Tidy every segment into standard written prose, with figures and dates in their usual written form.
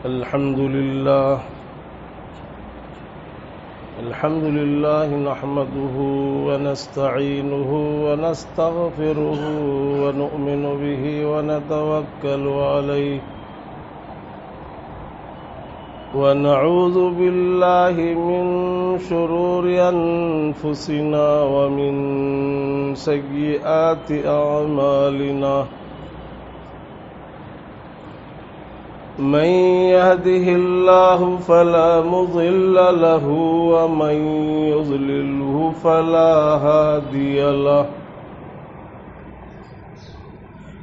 الحمد لله نحمده ونستعينه ونستغفره ونؤمن به ونتوكل عليه ونعوذ بالله من شرور أنفسنا ومن سيئات أعمالنا من يهده الله فلا مضل له ومن يضلله فلا هادي له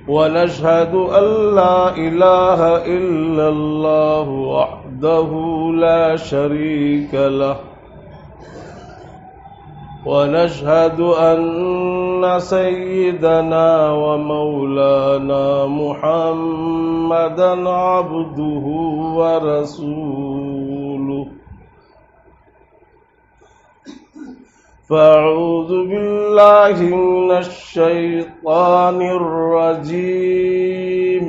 ونشهد أن لا إله إلا الله وحده لا شريك له ونشهد أن سيدنا ومولانا محمدا عبده ورسوله فأعوذ بالله من الشيطان الرجيم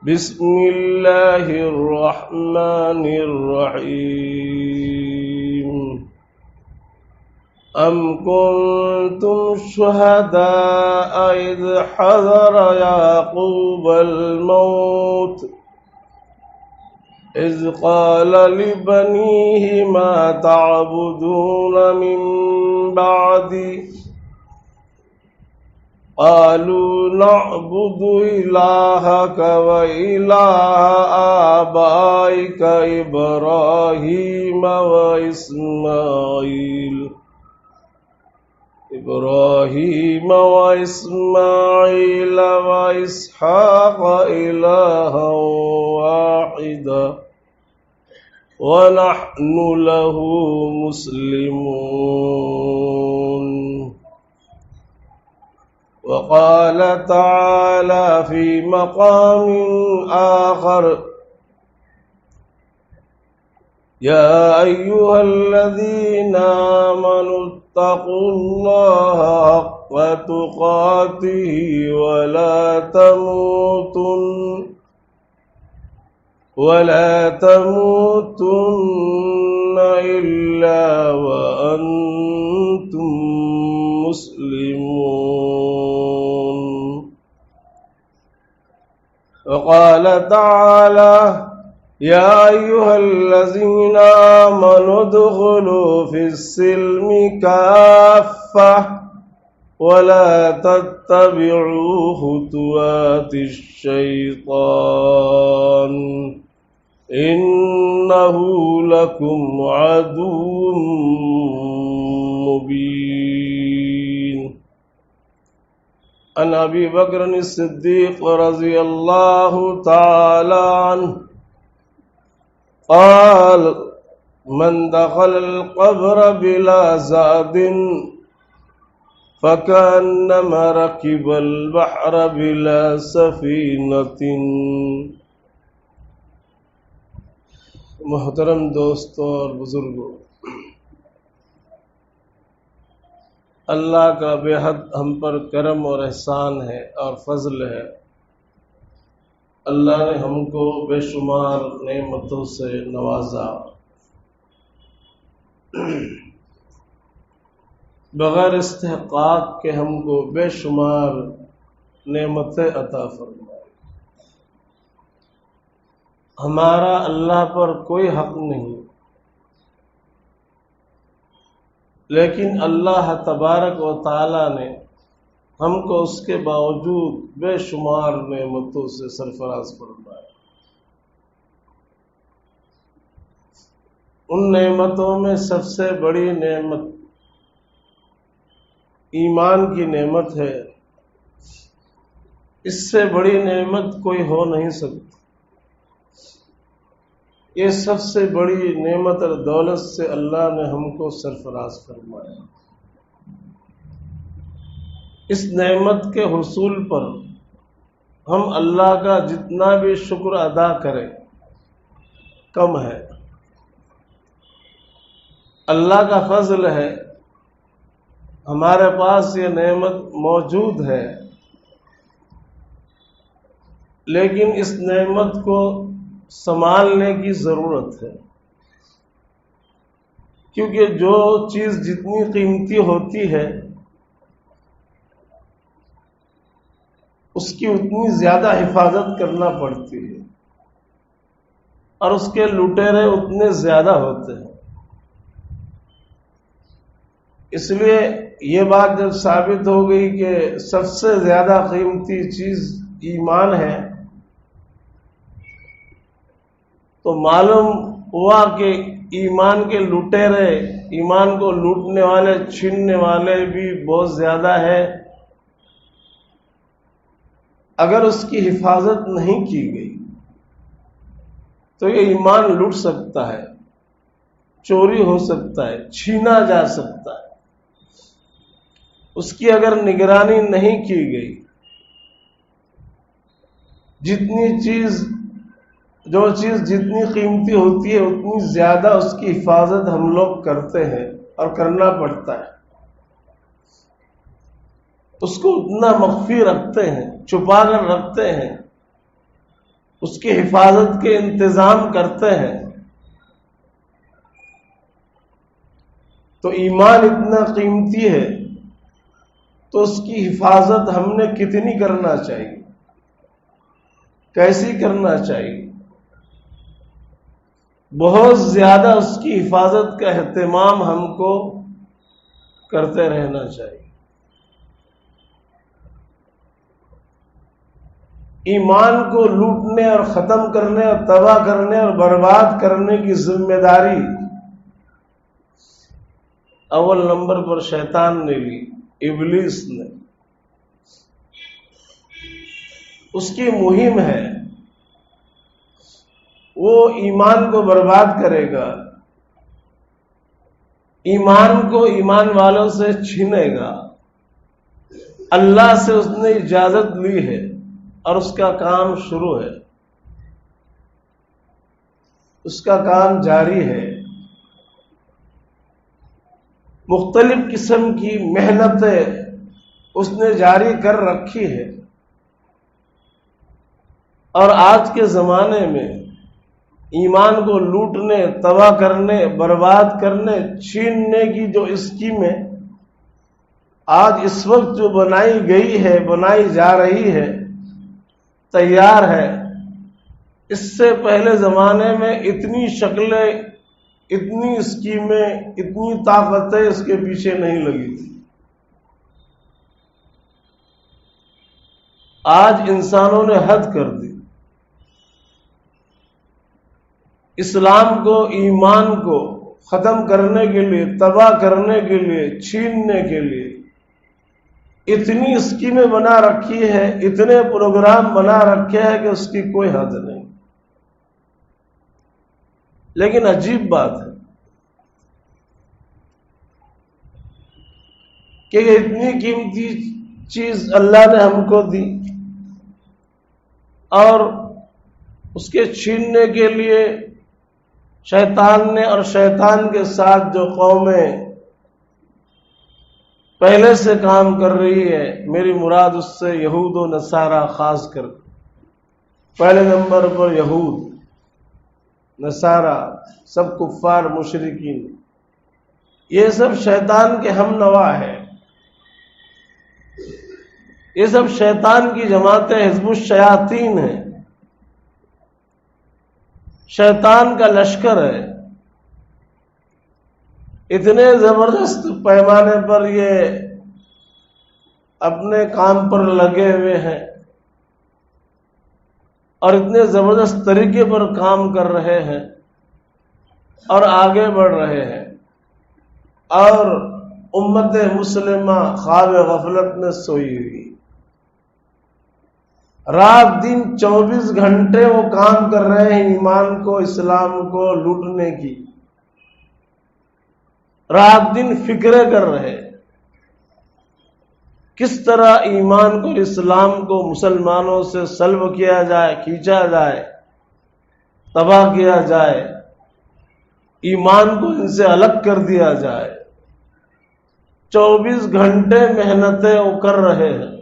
بسم الله الرحمن الرحيم أم كنتم شهداء إذ حضر يعقوب الموت إذ قال لبنيه ما تعبدون من بعدي قالوا نعبد إلهك وإله آبائك إبراهيم وإسماعيل وإسحاق إلها واحدا ونحن له مسلمون وقال تعالى في مقام آخر يا أيها الذين آمنوا اتقوا الله حق تقاته ولا تموتن إلا وأنتم مسلمون وقال تعالى يا أيها الذين آمنوا ادخلوا في السلم كافة ولا تتبعوا خطوات الشيطان إنه لكم عدو مبين عن أبي بكر الصديق رضي الله تعالى عنه قال من دخل القبر بلا زاد فكأنما ركب البحر بلا سفينة. محترم دوستوں اور بزرگوں، اللہ کا بے حد ہم پر کرم اور احسان ہے اور فضل ہے. اللہ نے ہم کو بے شمار نعمتوں سے نوازا، بغیر استحقاق کے ہم کو بے شمار نعمتیں عطا فرمائے. ہمارا اللہ پر کوئی حق نہیں، لیکن اللہ تبارک و تعالی نے ہم کو اس کے باوجود بے شمار نعمتوں سے سرفراز فرمایا. ان نعمتوں میں سب سے بڑی نعمت ایمان کی نعمت ہے. اس سے بڑی نعمت کوئی ہو نہیں سکتی. یہ سب سے بڑی نعمت اور دولت سے اللہ نے ہم کو سرفراز فرمایا. اس نعمت کے حصول پر ہم اللہ کا جتنا بھی شکر ادا کریں کم ہے. اللہ کا فضل ہے ہمارے پاس یہ نعمت موجود ہے. لیکن اس نعمت کو سنبھالنے کی ضرورت ہے، کیونکہ جو چیز جتنی قیمتی ہوتی ہے اس کی اتنی زیادہ حفاظت کرنا پڑتی ہے، اور اس کے لٹیرے اتنے زیادہ ہوتے ہیں۔ اس لیے یہ بات جب ثابت ہو گئی کہ سب سے زیادہ قیمتی چیز ایمان ہے، تو معلوم ہوا کہ ایمان کے لٹیرے، ایمان کو لوٹنے والے، چھیننے والے بھی بہت زیادہ ہے۔ اگر اس کی حفاظت نہیں کی گئی تو یہ ایمان لوٹ سکتا ہے، چوری ہو سکتا ہے، چھینا جا سکتا ہے۔ اس کی اگر نگرانی نہیں کی گئی، جو چیز جتنی قیمتی ہوتی ہے اتنی زیادہ اس کی حفاظت ہم لوگ کرتے ہیں اور کرنا پڑتا ہے، اس کو اتنا مخفی رکھتے ہیں، چھپا کر رکھتے ہیں، اس کی حفاظت کے انتظام کرتے ہیں۔ تو ایمان اتنا قیمتی ہے تو اس کی حفاظت ہم نے کتنی کرنا چاہیے، کیسی کرنا چاہیے؟ بہت زیادہ اس کی حفاظت کا اہتمام ہم کو کرتے رہنا چاہیے۔ ایمان کو لوٹنے اور ختم کرنے اور تباہ کرنے اور برباد کرنے کی ذمہ داری اول نمبر پر شیطان نے لی، ابلیس نے۔ اس کی مہم ہے، وہ ایمان کو برباد کرے گا، ایمان کو ایمان والوں سے چھینے گا۔ اللہ سے اس نے اجازت لی ہے اور اس کا کام شروع ہے، اس کا کام جاری ہے۔ مختلف قسم کی محنتیں اس نے جاری کر رکھی ہے، اور آج کے زمانے میں ایمان کو لوٹنے، تباہ کرنے، برباد کرنے، چھیننے کی جو اسکیمیں آج اس وقت جو بنائی گئی ہے، بنائی جا رہی ہے، تیار ہے، اس سے پہلے زمانے میں اتنی شکلیں، اتنی اسکیمیں، اتنی طاقتیں اس کے پیچھے نہیں لگی تھی۔ آج انسانوں نے حد کر دی، اسلام کو، ایمان کو ختم کرنے کے لیے، تباہ کرنے کے لیے، چھیننے کے لیے اتنی اسکیمیں بنا رکھی ہے، اتنے پروگرام بنا رکھے ہیں کہ اس کی کوئی حد نہیں۔ لیکن عجیب بات ہے کہ یہ اتنی قیمتی چیز اللہ نے ہم کو دی، اور اس کے چھیننے کے لیے شیطان نے، اور شیطان کے ساتھ جو قومیں پہلے سے کام کر رہی ہے، میری مراد اس سے یہود و نصارہ، خاص کر پہلے نمبر پر یہود، نصارہ، سب کفار مشرکین، یہ سب شیطان کے ہم نوا ہے، یہ سب شیطان کی جماعتیں، حزب الشیاطین ہیں، شیطان کا لشکر ہے۔ اتنے زبردست پیمانے پر یہ اپنے کام پر لگے ہوئے ہیں، اور اتنے زبردست طریقے پر کام کر رہے ہیں اور آگے بڑھ رہے ہیں، اور امت مسلمہ خواب غفلت میں سوئی ہوئی۔ رات دن 24 گھنٹے وہ کام کر رہے ہیں ایمان کو، اسلام کو لوٹنے کی، رات دن فکریں کر رہے ہیں کس طرح ایمان کو، اسلام کو مسلمانوں سے سلب کیا جائے، کھینچا جائے، تباہ کیا جائے، ایمان کو ان سے الگ کر دیا جائے۔ 24 گھنٹے محنتیں وہ کر رہے ہیں،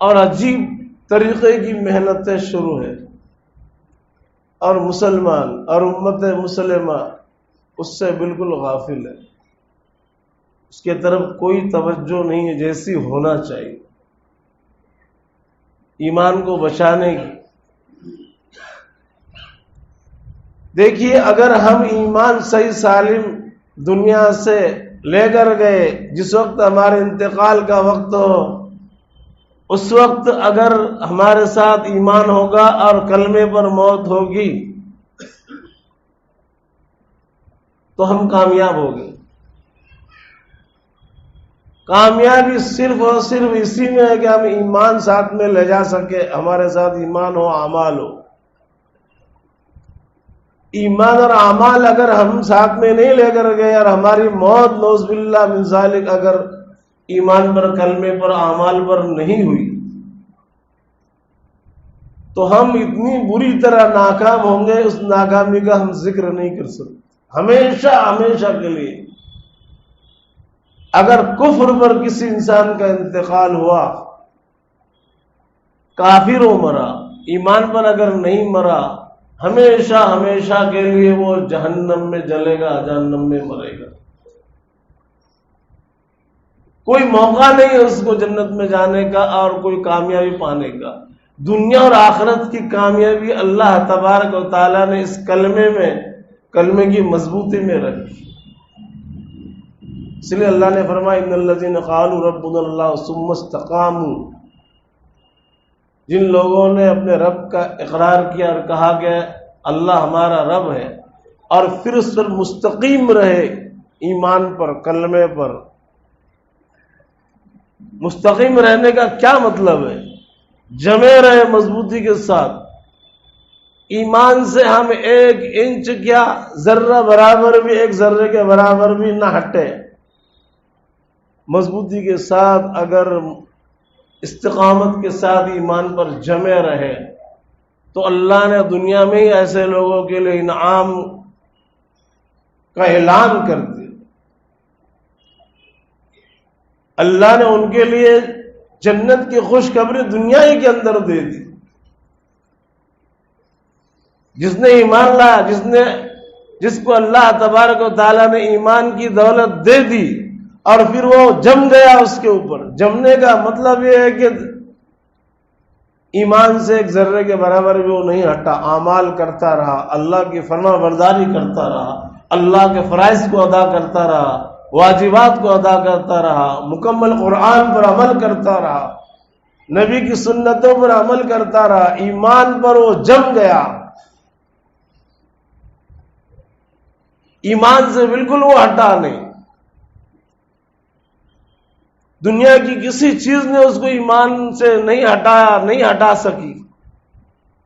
اور عجیب طریقے کی محنتیں شروع ہیں، اور مسلمان اور امت مسلمہ اس سے بالکل غافل ہے، اس کے طرف کوئی توجہ نہیں ہے جیسی ہونا چاہیے ایمان کو بچانے کی۔ دیکھیے، اگر ہم ایمان صحیح سالم دنیا سے لے کر گئے، جس وقت ہمارے انتقال کا وقت ہو، اس وقت اگر ہمارے ساتھ ایمان ہوگا اور کلمے پر موت ہوگی تو ہم کامیاب ہو گئے۔ کامیابی صرف اور صرف اسی میں ہے کہ ہم ایمان ساتھ میں لے جا سکے، ہمارے ساتھ ایمان ہو، اعمال ہو۔ ایمان اور اعمال اگر ہم ساتھ میں نہیں لے کر گئے اور ہماری موت نعوذ باللہ من ذالک اگر ایمان پر، کلمے پر، اعمال پر نہیں ہوئی تو ہم اتنی بری طرح ناکام ہوں گے، اس ناکامی کا ہم ذکر نہیں کر سکتے ہمیشہ ہمیشہ کے لیے۔ اگر کفر پر کسی انسان کا انتقال ہوا، کافر ہو مرا، ایمان پر اگر نہیں مرا، ہمیشہ ہمیشہ کے لیے وہ جہنم میں جلے گا، جہنم میں مرے گا۔ کوئی موقع نہیں اس کو جنت میں جانے کا اور کوئی کامیابی پانے کا۔ دنیا اور آخرت کی کامیابی اللہ تبارک و تعالیٰ نے اس کلمے میں، کلمے کی مضبوطی میں رکھی۔ اس لیے اللہ نے فرمایا ان الذین قالوا ربنا اللہ ثم استقاموا، جن لوگوں نے اپنے رب کا اقرار کیا اور کہا کہ اللہ ہمارا رب ہے، اور پھر اس پر مستقیم رہے، ایمان پر، کلمے پر۔ مستقیم رہنے کا کیا مطلب ہے؟ جمے رہے مضبوطی کے ساتھ، ایمان سے ہم ایک انچ کیا، ذرہ برابر بھی، ایک ذرے کے برابر بھی نہ ہٹے۔ مضبوطی کے ساتھ اگر استقامت کے ساتھ ایمان پر جمے رہے تو اللہ نے دنیا میں ہی ایسے لوگوں کے لیے انعام کا اعلان کر دیا۔ اللہ نے ان کے لیے جنت کی خوشخبری دنیا ہی کے اندر دے دی۔ جس نے ایمان لایا، جس کو اللہ تبارک و تعالیٰ نے ایمان کی دولت دے دی اور پھر وہ جم گیا اس کے اوپر۔ جمنے کا مطلب یہ ہے کہ ایمان سے ایک ذرے کے برابر بھی وہ نہیں ہٹا، اعمال کرتا رہا، اللہ کی فرما برداری کرتا رہا، اللہ کے فرائض کو ادا کرتا رہا، واجبات کو ادا کرتا رہا، مکمل قرآن پر عمل کرتا رہا، نبی کی سنتوں پر عمل کرتا رہا، ایمان پر وہ جم گیا، ایمان سے بالکل وہ ہٹا نہیں۔ دنیا کی کسی چیز نے اس کو ایمان سے نہیں ہٹایا، نہیں ہٹا سکی۔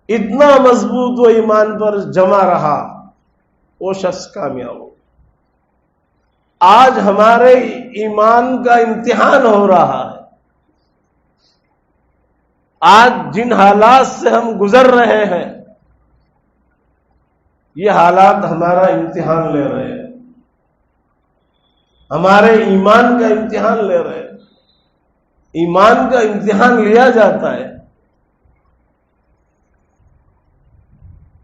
اتنا مضبوط وہ ایمان پر جمع رہا، وہ شخص کامیاب ہو۔ آج ہمارے ایمان کا امتحان ہو رہا ہے۔ آج جن حالات سے ہم گزر رہے ہیں، یہ حالات ہمارا امتحان لے رہے ہیں، ہمارے ایمان کا امتحان لے رہے ہیں۔ ایمان کا امتحان لیا جاتا ہے۔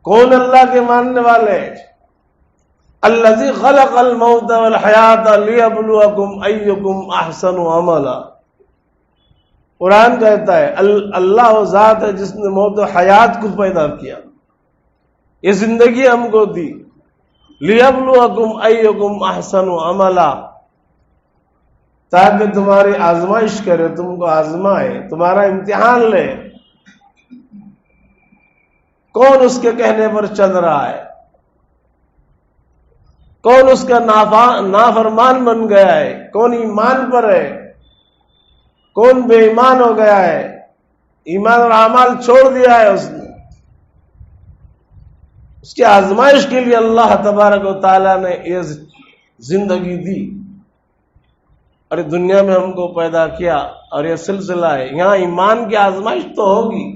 کون اللہ کے ماننے والے؟ الذی خلق الموت والحیات لیبلوکم ایکم احسن عملا۔ قرآن کہتا ہے اللہ وہ ذات ہے جس نے موت و حیات کو پیدا کیا، یہ زندگی ہم کو دی، لیبلوکم ایکم احسن عملا، تاکہ تمہاری آزمائش کرے، تم کو آزمائے، تمہارا امتحان لے۔ کون اس کے کہنے پر چل رہا ہے؟ کون اس کا نافرمان بن گیا ہے؟ کون ایمان پر ہے؟ کون بے ایمان ہو گیا ہے؟ ایمان اور اعمال چھوڑ دیا ہے اس نے۔ اس کی آزمائش کے لیے اللہ تبارک و تعالیٰ نے یہ زندگی دی اور دنیا میں ہم کو پیدا کیا، اور یہ سلسلہ ہے۔ یہاں ایمان کی آزمائش تو ہوگی،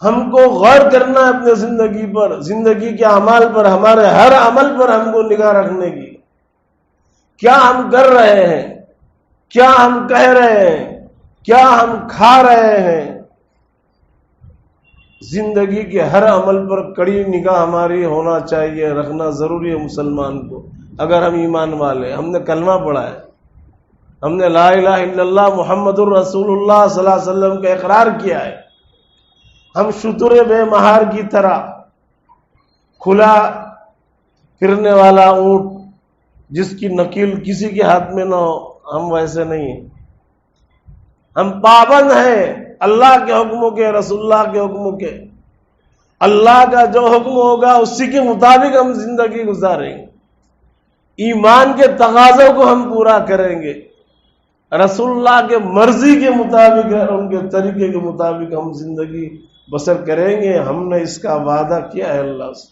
ہم کو غور کرنا ہے اپنے زندگی پر، زندگی کے اعمال پر، ہمارے ہر عمل پر ہم کو نگاہ رکھنے کی۔ کیا ہم کر رہے ہیں؟ کیا ہم کہہ رہے ہیں، کیا ہم کھا رہے ہیں، زندگی کے ہر عمل پر کڑی نگاہ ہماری ہونا چاہیے، رکھنا ضروری ہے مسلمان کو۔ اگر ہم ایمان والے، ہم نے کلمہ پڑھا ہے، ہم نے لا الہ الا اللہ محمد الرسول اللہ صلی اللہ علیہ وسلم کا اقرار کیا ہے، ہم شتر بے مہار کی طرح کھلا پھرنے والا اونٹ جس کی نکیل کسی کے ہاتھ میں نہ ہو، ہم ویسے نہیں ہیں۔ ہم پابند ہیں اللہ کے حکموں کے، رسول اللہ کے حکموں کے۔ اللہ کا جو حکم ہوگا اسی کے مطابق ہم زندگی گزاریں گے، ایمان کے تقاضوں کو ہم پورا کریں گے، رسول اللہ کے مرضی کے مطابق اور ان کے طریقے کے مطابق ہم زندگی بسر کریں گے۔ ہم نے اس کا وعدہ کیا ہے اللہ سے۔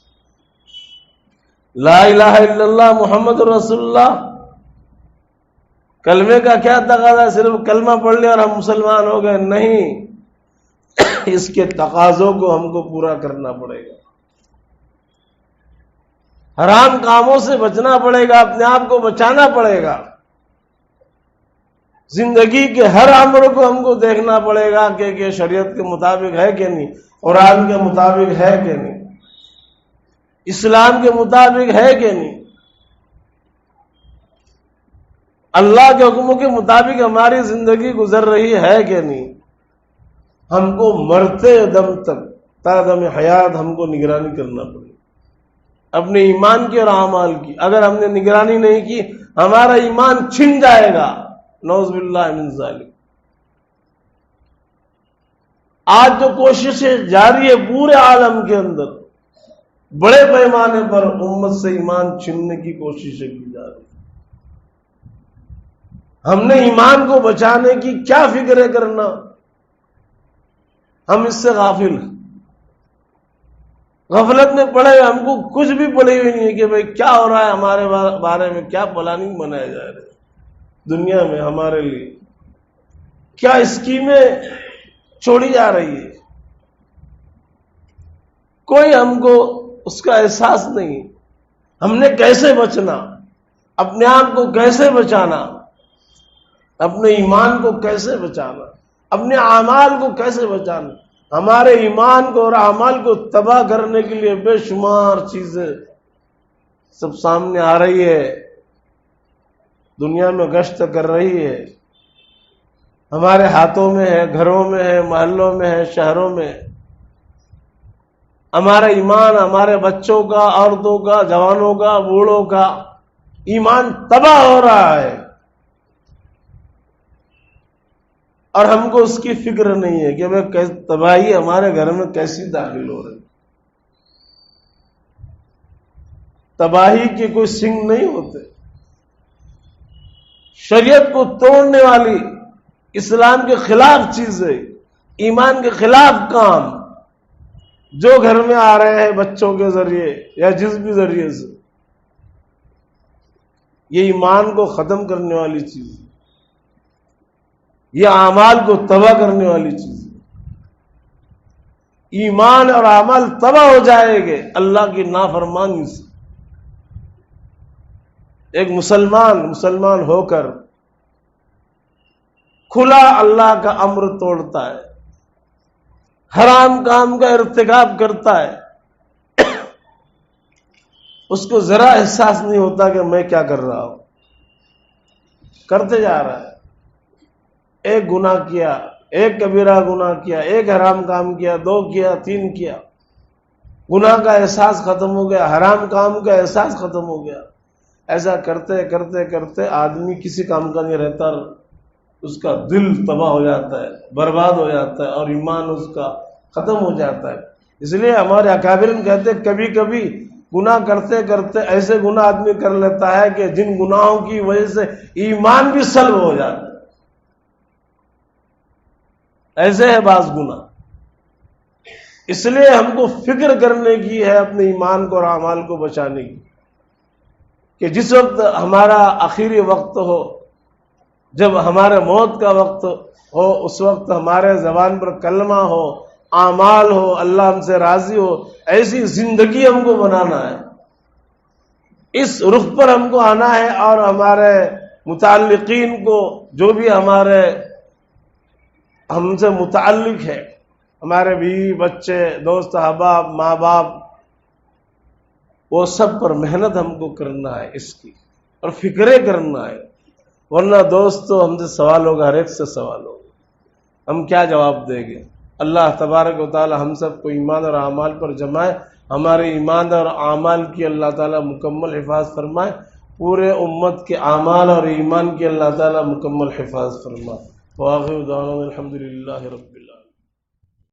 لا الہ الا اللہ محمد رسول اللہ، کلمے کا کیا تقاضا ہے؟ صرف کلمہ پڑھ لیا اور ہم مسلمان ہو گئے؟ نہیں، اس کے تقاضوں کو ہم کو پورا کرنا پڑے گا، حرام کاموں سے بچنا پڑے گا، اپنے آپ کو بچانا پڑے گا، زندگی کے ہر امر کو ہم کو دیکھنا پڑے گا کہ شریعت کے مطابق ہے کہ نہیں، قرآن کے مطابق ہے کہ نہیں، اسلام کے مطابق ہے کہ نہیں، اللہ کے حکموں کے مطابق ہماری زندگی گزر رہی ہے کہ نہیں۔ ہم کو مرتے دم تک تا دم حیات ہم کو نگرانی کرنا پڑے اپنے ایمان کی اور اعمال کی۔ اگر ہم نے نگرانی نہیں کی ہمارا ایمان چھن جائے گا، نعوذ باللہ من ذالک۔ آج جو کوششیں جاری ہے پورے عالم کے اندر، بڑے پیمانے پر امت سے ایمان چھننے کی کوششیں کی جا رہی ہیں۔ ہم نے ایمان کو بچانے کی کیا فکر کرنا، ہم اس سے غافل ہیں، غفلت میں پڑے ہوئے، ہم کو کچھ بھی پڑی ہوئی نہیں ہے کہ بھئی کیا ہو رہا ہے ہمارے بارے میں، کیا پلاننگ بنائے جا رہے ہیں دنیا میں ہمارے لیے، کیا اسکیمیں چھوڑی جا رہی ہے، کوئی ہم کو اس کا احساس نہیں۔ ہم نے کیسے بچنا، اپنے آپ کو کیسے بچانا، اپنے ایمان کو کیسے بچانا، اپنے اعمال کو کیسے بچانا۔ ہمارے ایمان کو اور اعمال کو تباہ کرنے کے لیے بے شمار چیزیں سب سامنے آ رہی ہے، دنیا میں گشت کر رہی ہے، ہمارے ہاتھوں میں ہے، گھروں میں ہے، محلوں میں ہے، شہروں میں۔ ہمارا ایمان، ہمارے بچوں کا، عورتوں کا، جوانوں کا، بوڑھوں کا ایمان تباہ ہو رہا ہے، اور ہم کو اس کی فکر نہیں ہے کہ تباہی ہمارے گھر میں کیسی داخل ہو رہی۔ تباہی کے کوئی سنگ نہیں ہوتے، شریعت کو توڑنے والی، اسلام کے خلاف چیزیں، ایمان کے خلاف کام جو گھر میں آ رہے ہیں بچوں کے ذریعے یا جس بھی ذریعے سے، یہ ایمان کو ختم کرنے والی چیز ہے، یہ اعمال کو تباہ کرنے والی چیز ہے۔ ایمان اور اعمال تباہ ہو جائے گے اللہ کی نافرمانی سے۔ ایک مسلمان ہو کر کھلا اللہ کا امر توڑتا ہے، حرام کام کا ارتکاب کرتا ہے، اس کو ذرا احساس نہیں ہوتا کہ میں کیا کر رہا ہوں، کرتے جا رہا ہے۔ ایک گناہ کیا، ایک کبیرہ گناہ کیا، ایک حرام کام کیا، 2 کیا، 3 کیا، گناہ کا احساس ختم ہو گیا، حرام کام کا احساس ختم ہو گیا۔ ایسا کرتے کرتے کرتے آدمی کسی کام کا نہیں رہتا، اس کا دل تباہ ہو جاتا ہے، برباد ہو جاتا ہے، اور ایمان اس کا ختم ہو جاتا ہے۔ اس لیے ہمارے اکابرین کہتے ہیں کبھی کبھی گناہ کرتے کرتے ایسے گناہ آدمی کر لیتا ہے کہ جن گناہوں کی وجہ سے ایمان بھی سلب ہو جاتا ہے۔ ایسے ہے بعض گناہ۔ اس لیے ہم کو فکر کرنے کی ہے اپنے ایمان کو اور اعمال کو بچانے کی، کہ جس وقت ہمارا آخری وقت ہو، جب ہمارے موت کا وقت ہو، اس وقت ہمارے زبان پر کلمہ ہو، اعمال ہو، اللہ ہم سے راضی ہو، ایسی زندگی ہم کو بنانا ہے، اس رخ پر ہم کو آنا ہے، اور ہمارے متعلقین کو جو بھی ہمارے ہم سے متعلق ہے، ہمارے بیوی بچے دوست احباب ماں باپ، وہ سب پر محنت ہم کو کرنا ہے اس کی، اور فکرے کرنا ہے، ورنہ دوستو ہم سے سوال ہوگا، ہر ایک سے سوال ہوگا، ہم کیا جواب دیں گے؟ اللہ تبارک و تعالی ہم سب کو ایمان اور اعمال پر جمائے، ہمارے ایمان اور اعمال کی اللہ تعالی مکمل حفاظت فرمائے، پورے امت کے اعمال اور ایمان کی اللہ تعالی مکمل حفاظت فرمائے۔ وآخر دعوانا الحمدللہ رب العالمین۔